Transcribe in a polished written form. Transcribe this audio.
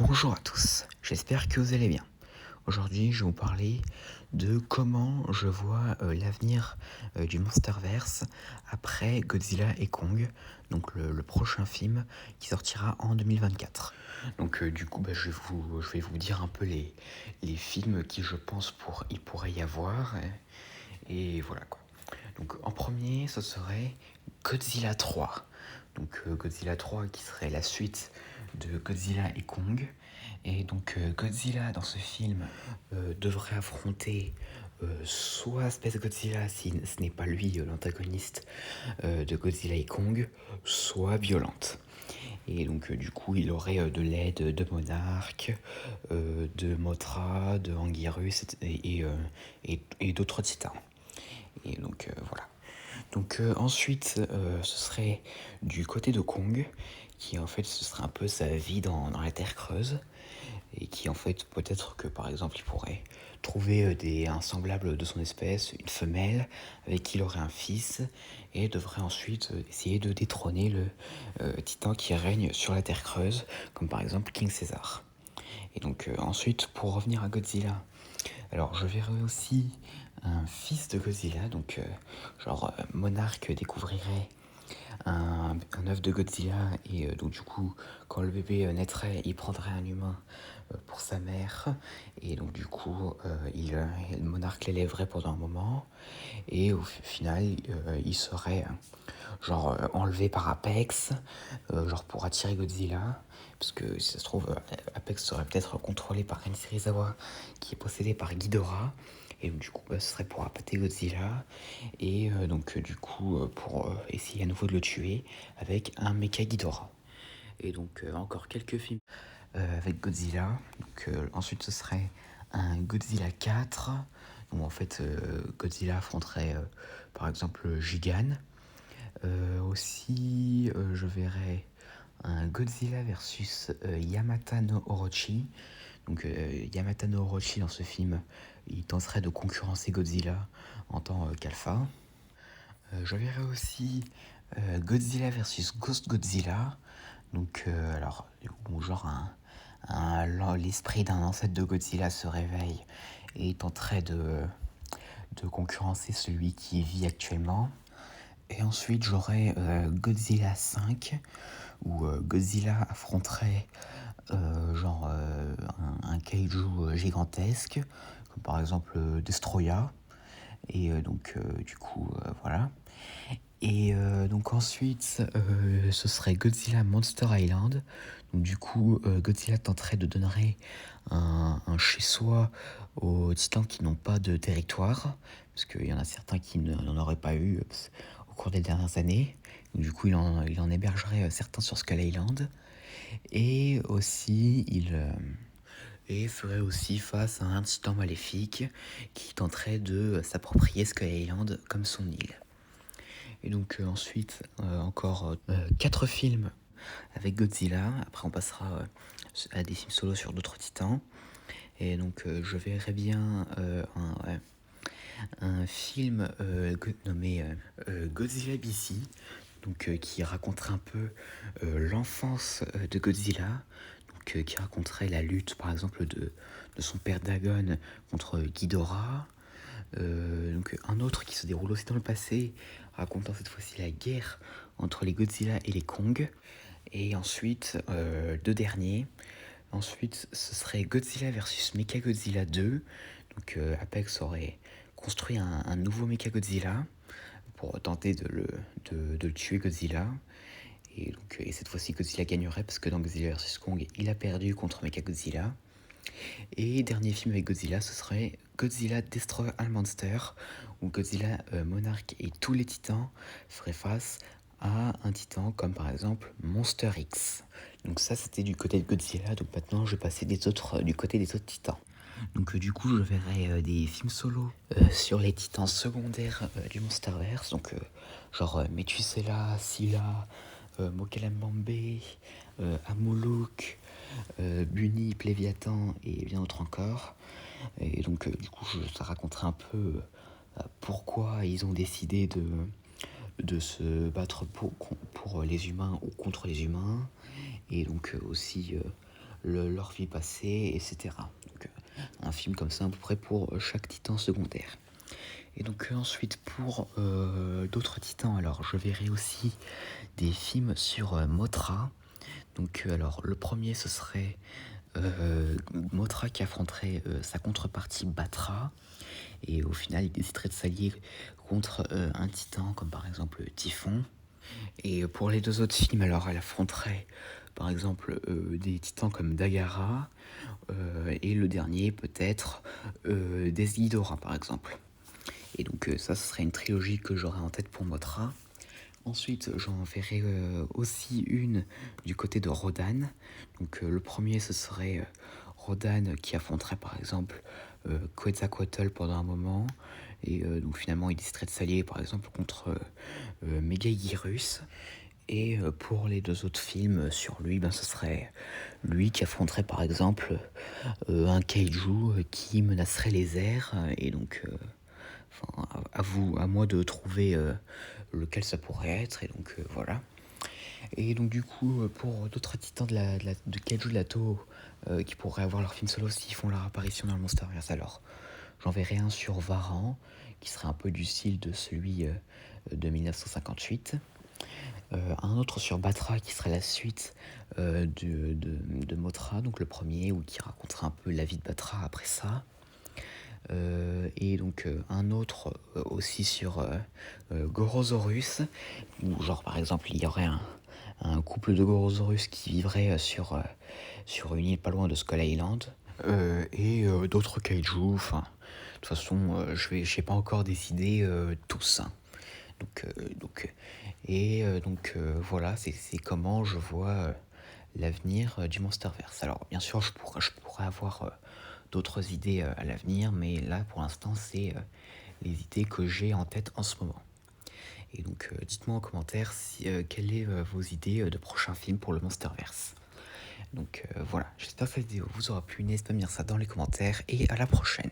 Bonjour à tous, j'espère que vous allez bien. Aujourd'hui, je vais vous parler de comment je vois l'avenir du Monsterverse après Godzilla et Kong, donc le prochain film qui sortira en 2024. Donc du coup, je vais vous dire un peu les films qui je pense il pourrait y avoir, et voilà quoi. Donc en premier, ce serait Godzilla 3. Donc Godzilla 3 qui serait la suite de Godzilla et Kong. Et donc Godzilla dans ce film devrait affronter soit Space Godzilla si ce n'est pas lui l'antagoniste de Godzilla et Kong, soit Violente. Et donc du coup il aurait de l'aide de Monarch, de Mothra, de Anguirus et d'autres titans. Et donc voilà. Donc ensuite, ce serait du côté de Kong, qui en fait ce serait un peu sa vie dans la Terre creuse, et qui en fait peut-être que par exemple il pourrait trouver un semblable de son espèce, une femelle, avec qui il aurait un fils, et devrait ensuite essayer de détrôner le titan qui règne sur la Terre creuse, comme par exemple King Caesar. Et donc ensuite, pour revenir à Godzilla, alors je verrais aussi un fils de Godzilla, donc Monarch découvrirait un œuf de Godzilla, et donc du coup quand le bébé naîtrait, il prendrait un humain pour sa mère, et donc du coup le Monarch l'élèverait pendant un moment, et au final il serait enlevé par Apex, genre pour attirer Godzilla, parce que si ça se trouve Apex serait peut-être contrôlé par Ren Serizawa qui est possédé par Ghidorah, et donc, du coup ce serait pour appâter Godzilla, et du coup pour essayer à nouveau de le tuer avec un Mecha Ghidorah. Et donc encore quelques films avec Godzilla. Donc ensuite ce serait un Godzilla 4, où en fait Godzilla affronterait par exemple Gigan. Aussi je verrais un Godzilla versus Yamata no Orochi. Donc Yamata no Orochi dans ce film, il tenterait de concurrencer Godzilla en tant qu'alpha. Je verrais aussi Godzilla versus Ghost Godzilla. Donc l'esprit d'un ancêtre de Godzilla se réveille et tenterait de concurrencer celui qui vit actuellement. Et ensuite j'aurais Godzilla 5, où Godzilla affronterait un kaiju gigantesque, comme par exemple Destroya. Et voilà. Et donc ensuite, ce serait Godzilla Monster Island. Donc du coup, Godzilla tenterait de donner un chez-soi aux titans qui n'ont pas de territoire, parce qu'il y en a certains qui n'en auraient pas eu au cours des dernières années. Donc, du coup, il en hébergerait certains sur Skull Island. Et aussi, il ferait aussi face à un titan maléfique qui tenterait de s'approprier Skull Island comme son île. Et donc ensuite, encore 4 films avec Godzilla. Après, on passera à des films solo sur d'autres titans. Et donc, je verrais bien un film nommé Godzilla BC, donc, qui raconterait un peu l'enfance de Godzilla, donc, qui raconterait la lutte, par exemple, de son père Dagon contre Ghidorah. Donc un autre qui se déroule aussi dans le passé, racontant cette fois-ci la guerre entre les Godzilla et les Kong. Et ensuite, deux derniers. Ensuite, ce serait Godzilla versus Mechagodzilla 2. Donc Apex aurait construit un nouveau Mechagodzilla pour tenter de le tuer Godzilla. Et cette fois-ci, Godzilla gagnerait parce que dans Godzilla vs Kong, il a perdu contre Mechagodzilla. Et dernier film avec Godzilla, ce serait Godzilla Destroy All Monsters, où Godzilla, Monarch et tous les titans feraient face à un titan comme par exemple Monster X. Donc ça c'était du côté de Godzilla, donc maintenant je vais passer du côté des autres titans. Donc du coup je verrai des films solo sur les titans secondaires du Monsterverse, donc Metusela, Scylla, Mokelambambe, Amuluk, Bunny, Pléviathan et bien d'autres encore. Et donc du coup ça raconterait un peu pourquoi ils ont décidé de se battre pour les humains ou contre les humains. Et donc aussi leur vie passée, etc. Donc, un film comme ça à peu près pour chaque titan secondaire. Et donc ensuite pour d'autres titans, alors je verrai aussi des films sur Mothra. Donc alors le premier ce serait Mothra qui affronterait sa contrepartie Batra. Et au final il déciderait de s'allier contre un titan comme par exemple Typhon. Et pour les deux autres films, alors elle affronterait par exemple des titans comme Dagara, et le dernier peut-être Desghidorah par exemple. Et donc ça, ce serait une trilogie que j'aurais en tête pour Mothra. Ensuite, j'en verrai aussi une du côté de Rodan. Donc le premier, ce serait Rodan qui affronterait par exemple Quetzalcoatl pendant un moment. Et donc finalement, il déciderait de s'allier par exemple contre Megaguirus. Et pour les deux autres films sur lui, ben, ce serait lui qui affronterait par exemple un kaiju qui menacerait les airs. Et donc, enfin, à vous, à moi de trouver lequel ça pourrait être. Et donc voilà. Et donc du coup, pour d'autres titans de kaiju de la Toho qui pourraient avoir leur film solo s'ils font leur apparition dans le Monsterverse, alors j'en verrai un sur Varan, qui serait un peu du style de celui de 1958. Un autre sur Batra qui serait la suite de Mothra, donc le premier, où qui raconterait un peu la vie de Batra après ça. Et donc un autre aussi sur Gorosaurus, où genre par exemple il y aurait un couple de Gorosaurus qui vivrait sur une île pas loin de Skull Island, et d'autres kaiju, enfin de toute façon je sais pas encore décider tous, hein. Donc, voilà, c'est comment je vois l'avenir du Monsterverse. Alors bien sûr, je pourrais avoir d'autres idées à l'avenir, mais là pour l'instant c'est les idées que j'ai en tête en ce moment. Et donc dites-moi en commentaire quelles sont vos idées de prochains films pour le Monsterverse. Donc voilà, j'espère que cette vidéo vous aura plu, n'hésitez pas à me dire ça dans les commentaires et à la prochaine.